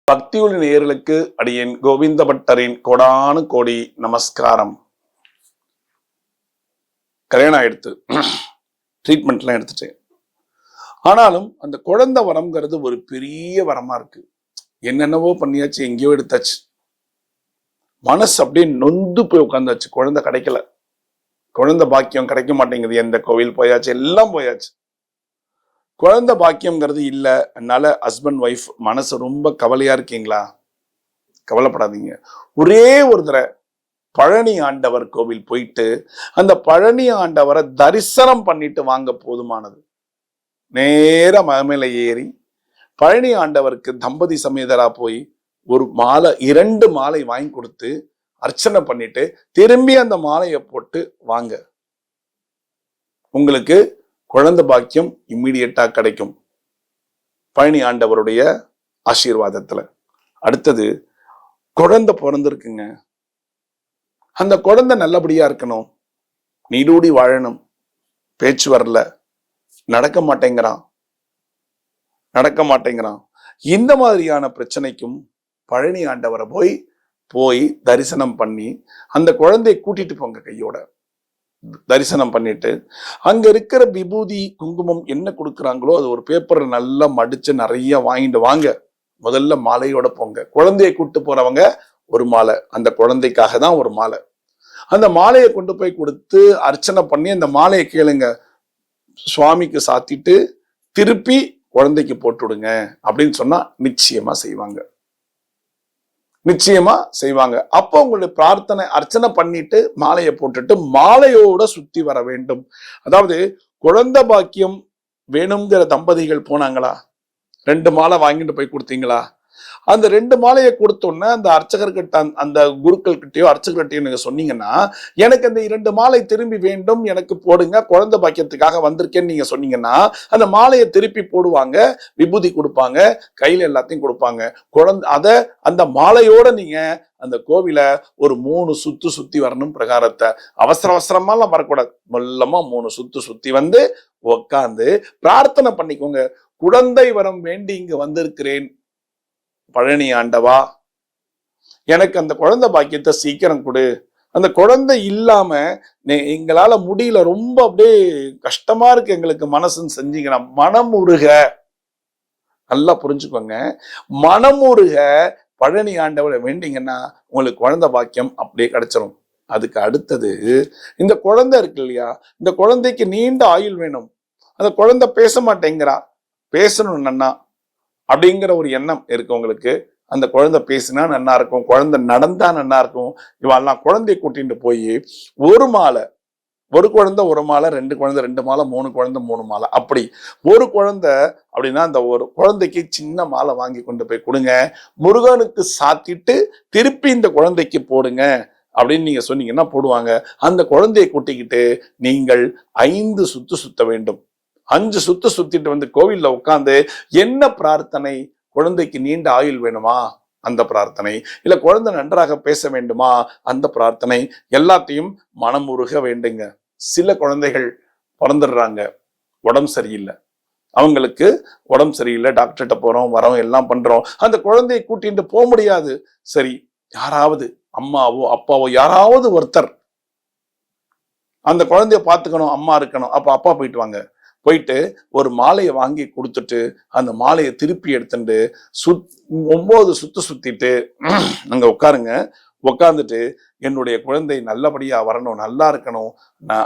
பக்தியுள்ள நேயர்களுக்கு அடியேன் கோவிந்த பட்டரின் கோடானு கோடி நமஸ்காரம். கல்யாணம் ஆயிடுத்து, ட்ரீட்மெண்ட்லாம் எடுத்துட்டேன். ஆனாலும் அந்த குழந்தை வரம்ங்கிறது ஒரு பெரிய வரமா இருக்கு. என்னென்னவோ பண்ணியாச்சு, எங்கேயோ எடுத்தாச்சு. மனசு அப்படியே நொந்து போய் உட்காந்தாச்சு. குழந்தை கிடைக்கல, குழந்தை பாக்கியம் கிடைக்க மாட்டேங்குது. எந்த கோவில் போயாச்சு, எல்லாம் போயாச்சு. குழந்தை பாக்கியம்ங்கிறது இல்லை. அதனால ஹஸ்பண்ட் ஒய்ஃப் மனசு ரொம்ப கவலையா இருக்கீங்களா? கவலைப்படாதீங்க. ஒரே ஒரு தடவை பழனி ஆண்டவர் கோவில் போயிட்டு அந்த பழனி ஆண்டவரை தரிசனம் பண்ணிட்டு வாங்க, போதுமானது. நேர மலைமையில ஏறி பழனி ஆண்டவருக்கு தம்பதி சமேதரா போய் ஒரு மாலை, 2 மாலை வாங்கி கொடுத்து அர்ச்சனை பண்ணிட்டு திரும்பி அந்த மாலையை போட்டு வாங்க. உங்களுக்கு குழந்தை பாக்கியம் இம்மிடியட்டா கிடைக்கும், பழனி ஆண்டவருடைய ஆசீர்வாதத்துல. அடுத்தது, குழந்தை பிறந்திருக்குங்க. அந்த குழந்தை நல்லபடியா இருக்கணும், நீடூடி வாழணும். பேச்சு வரல, நடக்க மாட்டேங்கிறான். இந்த மாதிரியான பிரச்சனைக்கும் பழனி ஆண்டவரை போய் தரிசனம் பண்ணி அந்த குழந்தையை கூட்டிட்டு போங்க. கையோட தரிசனம் பண்ணிட்டு அங்க இருக்கிற விபூதி குங்குமம் என்ன கொடுக்குறாங்களோ அது ஒரு பேப்பர் நல்லா மடிச்சு நிறைய வாங்கிட்டு வாங்க. முதல்ல மாலையோட போங்க. குழந்தையை கூட்டு போறவங்க ஒரு மாலை, அந்த குழந்தைக்காக தான் ஒரு மாலை. அந்த மாலையை கொண்டு போய் கொடுத்து அர்ச்சனை பண்ணி அந்த மாலையை கேளுங்க, சுவாமிக்கு சாத்திட்டு திருப்பி குழந்தைக்கு போட்டுடுங்க அப்படின்னு சொன்னா நிச்சயமா செய்வாங்க. அப்போ உங்களுடைய பிரார்த்தனை, அர்ச்சனை பண்ணிட்டு மாலையை போட்டுட்டு மாலையோட சுத்தி வர வேண்டும். அதாவது குழந்தை பாக்கியம் வேணுங்கிற தம்பதிகள் போனாங்களா, 2 மாலை வாங்கிட்டு போய் கொடுத்தீங்களா? அந்த 2 மாலையை கொடுத்தோன்னே அந்த அர்ச்சகர்கிட்ட, அந்த குருக்கள் கிட்டயோ அர்ச்சகர்கிட்டயோ நீங்க சொன்னீங்கன்னா, எனக்கு அந்த 2 மாலை திரும்பி வேண்டும், எனக்கு போடுங்க, குழந்தை பாக்கியத்துக்காக வந்திருக்கேன்னு நீங்க சொன்னீங்கன்னா அந்த மாலையை திருப்பி போடுவாங்க, விபூதி கொடுப்பாங்க, கையில எல்லாத்தையும் கொடுப்பாங்க. அந்த மாலையோட நீங்க அந்த கோவில ஒரு 3 சுத்தி வரணும். பிரகாரத்தை அவசரமாலாம் வரக்கூடாது. மெல்லமா 3 சுத்தி வந்து உட்காந்து பிரார்த்தனை பண்ணிக்கோங்க. குழந்தை வரம் வேண்டி இங்கு வந்திருக்கிறேன் பழனி ஆண்டவா, எனக்கு அந்த குழந்தை பாக்கியத்தை சீக்கிரம் கொடு. அந்த குழந்தை இல்லாம எங்களால முடியல, ரொம்ப அப்படியே கஷ்டமா இருக்கு எங்களுக்கு மனசுன்னு செஞ்சீங்கன்னா, மனமுருக, நல்லா புரிஞ்சுக்கோங்க, மனமுருக பழனி ஆண்டவரை வேண்டிங்கன்னா உங்களுக்கு குழந்தை பாக்கியம் அப்படியே கிடைச்சிரும். அதுக்கு அடுத்தது, இந்த குழந்தை இருக்கு இல்லையா, இந்த குழந்தைக்கு நீண்ட ஆயுள் வேணும். அந்த குழந்தை பேச மாட்டேங்கிறா, பேசணும் நன்னா அப்படிங்கிற ஒரு எண்ணம் இருக்கு உங்களுக்கு. அந்த குழந்தை பேசினா நன்னா இருக்கும், குழந்தை நடந்தா நன்னா இருக்கும். இவெல்லாம் குழந்தைய கூட்டிட்டு போய் ஒரு மாலை, ஒரு குழந்தை ஒரு மாலை, 2 குழந்தை 2 மாலை, 3 குழந்தை 3 மாலை, அப்படி ஒரு குழந்தை அப்படின்னா அந்த ஒரு குழந்தைக்கு சின்ன மாலை வாங்கி கொண்டு போய் கொடுங்க. முருகனுக்கு சாத்திட்டு திருப்பி இந்த குழந்தைக்கு போடுங்க அப்படின்னு நீங்க சொன்னீங்கன்னா போடுவாங்க. அந்த குழந்தையை கூட்டிக்கிட்டு நீங்கள் 5 சுத்த வேண்டும். 5 சுத்திட்டு வந்து கோவில்ல உட்கார்ந்து என்ன பிரார்த்தனை, குழந்தைக்கு நீண்ட ஆயுள் வேணுமா அந்த பிரார்த்தனை, இல்ல குழந்தை நன்றாக பேச வேண்டுமா அந்த பிரார்த்தனை, எல்லாத்தையும் மனமுருக வேண்டுங்க. சில குழந்தைகள் பிறந்துடுறாங்க, உடம்பு சரியில்லை, அவங்களுக்கு உடம்பு சரியில்லை, டாக்டர்கிட்ட போறோம் வரோம் எல்லாம் பண்றோம், அந்த குழந்தையை கூட்டிட்டு போக முடியாது. சரி, யாராவது அம்மாவோ அப்பாவோ யாராவது ஒருத்தர் அந்த குழந்தைய பார்த்துக்கணும், அம்மா இருக்கணும். அப்ப அப்பா போயிட்டு வாங்க. போயிட்டு ஒரு மாலையை வாங்கி கொடுத்துட்டு அந்த மாலையை திருப்பி எடுத்துட்டு 9 சுத்திட்டு அங்க உட்காருங்க. உட்காந்துட்டு என்னுடைய குழந்தை நல்லபடியா வரணும், நல்லா இருக்கணும்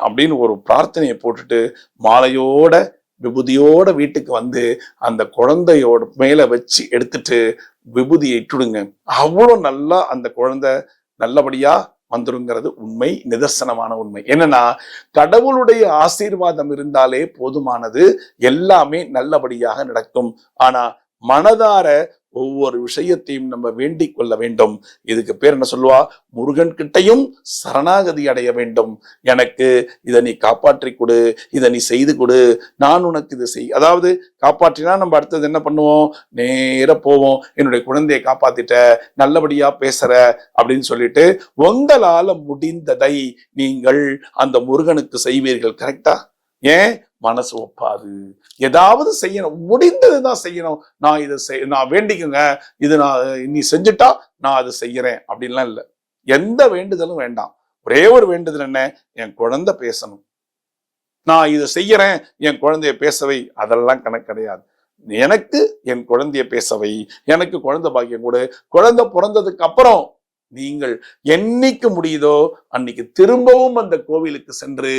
அப்படின்னு ஒரு பிரார்த்தனையை போட்டுட்டு மாலையோட விபூதியோட வீட்டுக்கு வந்து அந்த குழந்தையோட மேல வச்சு எடுத்துட்டு விபூதியை இட்டுடுங்க. அவ்வளவு நல்லா அந்த குழந்தை நல்லபடியா வந்துருங்கிறது உண்மை, நிதர்சனமான உண்மை. என்னன்னா, கடவுளுடைய ஆசீர்வாதம் இருந்தாலே போதுமானது, எல்லாமே நல்லபடியாக நடக்கும். ஆனா மனதார ஒவ்வொரு விஷயத்தையும் நம்ம வேண்டிக் கொள்ள வேண்டும். இதுக்கு பேர் என்ன சொல்லுவா, முருகன் கிட்டையும் சரணாகதி அடைய வேண்டும். எனக்கு இதை நீ காப்பாற்றி கொடு, இதை நீ செய்து கொடு, நான் உனக்கு இது செய். அதாவது காப்பாற்றினா நம்ம அடுத்தது என்ன பண்ணுவோம், நேர போவோம், என்னுடைய குழந்தையை காப்பாத்திட்ட, நல்லபடியா பேசுற அப்படின்னு சொல்லிட்டு உங்களால முடிந்ததை நீங்கள் அந்த முருகனுக்கு செய்வீர்கள். கரெக்டா? ஏன் மனசு ஒப்பாது. ஏதாவது செய்யணும், முடிந்ததுதான் செய்யணும். நான் இதை நான் வேண்டிக்குங்க, இது நான் நீ செஞ்சுட்டா நான் அதை செய்யறேன் அப்படின்லாம் இல்லை. எந்த வேண்டுதலும் வேண்டாம். ஒரே ஒரு வேண்டுதல் என்ன, என் குழந்தை பேசணும், நான் இதை செய்யறேன், என் குழந்தைய பேசவை. அதெல்லாம் கணக்கு கிடையாது. எனக்கு என் குழந்தைய பேசவை, எனக்கு குழந்தை பாக்கியம் கூட. குழந்தை பிறந்ததுக்கு அப்புறம் நீங்கள் என்னைக்கு முடியுதோ அன்னைக்கு திரும்பவும் அந்த கோவிலுக்கு சென்று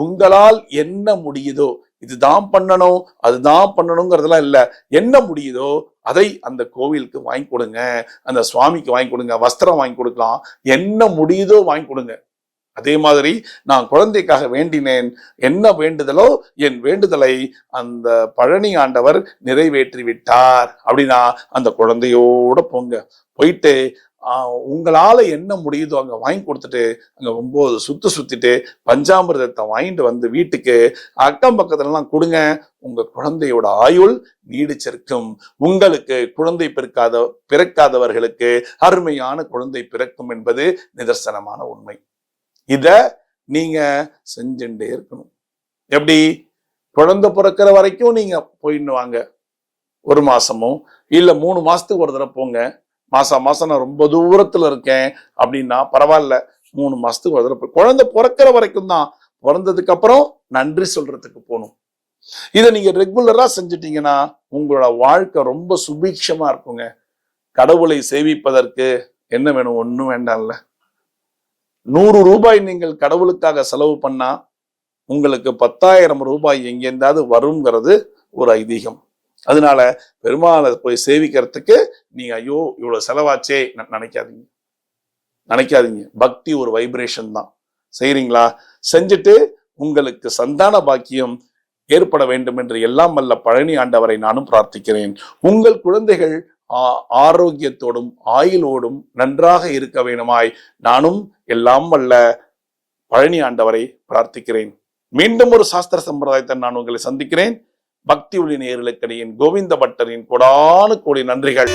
உங்களால் என்ன முடியுதோ, இதுதான் பண்ணணும் அதுதான் பண்ணணுங்கிறதுலாம் இல்ல, என்ன முடியுதோ அதை அந்த கோவிலுக்கு வாங்கி கொடுங்க, அந்த சுவாமிக்கு வாங்கி கொடுங்க. வஸ்திரம் வாங்கி கொடுக்கலாம், என்ன முடியுதோ வாங்கி கொடுங்க. அதே மாதிரி நான் குழந்தைக்காக வேண்டினேன், என்ன வேண்டுதலோ என் வேண்டுதலை அந்த பழனி ஆண்டவர் நிறைவேற்றி விட்டார் அப்படின்னா அந்த குழந்தையோட போங்க. போயிட்டு உங்களால என்ன முடியுதோ அங்க வாங்கி கொடுத்துட்டு அங்க 9 சுத்திட்டு பஞ்சாமிர்தத்தை வாங்கிட்டு வந்து வீட்டுக்கு அக்கம் பக்கத்துல எல்லாம் கொடுங்க. உங்க குழந்தையோட ஆயுள் நீடிச்சிருக்கும். உங்களுக்கு குழந்தை பிறக்காதவர்களுக்கு அருமையான குழந்தை பிறக்கும் என்பது நிதர்சனமான உண்மை. இத நீங்க செஞ்சுட்டே இருக்கணும். எப்படி, குழந்தை பிறக்கிற வரைக்கும் நீங்க போயின்னு வாங்க, 1 மாசமோ இல்ல 3 மாசத்துக்கு ஒரு தடவை போங்க. மாசம் நான் ரொம்ப தூரத்துல இருக்கேன் அப்படின்னா பரவாயில்ல, 3 மாசத்துக்கு ஒரு தடவை. குழந்தை பிறக்கிற வரைக்கும் தான், பிறந்ததுக்கு அப்புறம் நன்றி சொல்றதுக்கு போகணும். இதை நீங்க ரெகுலரா செஞ்சுட்டீங்கன்னா உங்களோட வாழ்க்கை ரொம்ப சுபீட்சமா இருக்குங்க. கடவுளை சேவிப்பதற்கு என்ன வேணும், ஒண்ணும் வேண்டாம்ல. 100 ரூபாய் நீங்கள் கடவுளுக்காக செலவு பண்ணா உங்களுக்கு 10,000 ரூபாய் எங்கேருந்தாவது வருங்கிறது ஒரு ஐதீகம். அதனால பெருமாளை போய் சேவிக்கிறதுக்கு நீங்க ஐயோ இவ்வளவு செலவாச்சே நினைக்காதீங்க. பக்தி ஒரு வைப்ரேஷன் தான். செய்றீங்களா? செஞ்சுட்டு உங்களுக்கு சந்தான பாக்கியம் ஏற்பட வேண்டும் என்று எல்லாம் வல்ல பழனி ஆண்டவரை நானும் பிரார்த்திக்கிறேன். உங்கள் குழந்தைகள் ஆரோக்கியத்தோடும் ஆயுளோடும் நன்றாக இருக்க வேணுமாய் நானும் எல்லாம் வல்ல பழனி ஆண்டவரை பிரார்த்திக்கிறேன். மீண்டும் ஒரு சாஸ்திர சம்பிரதாயத்தை நான் உங்களை சந்திக்கிறேன். பக்தி ஒளி நேயர்களுக்கு கோவிந்த பட்டரின் கோடானு கோடி நன்றிகள்.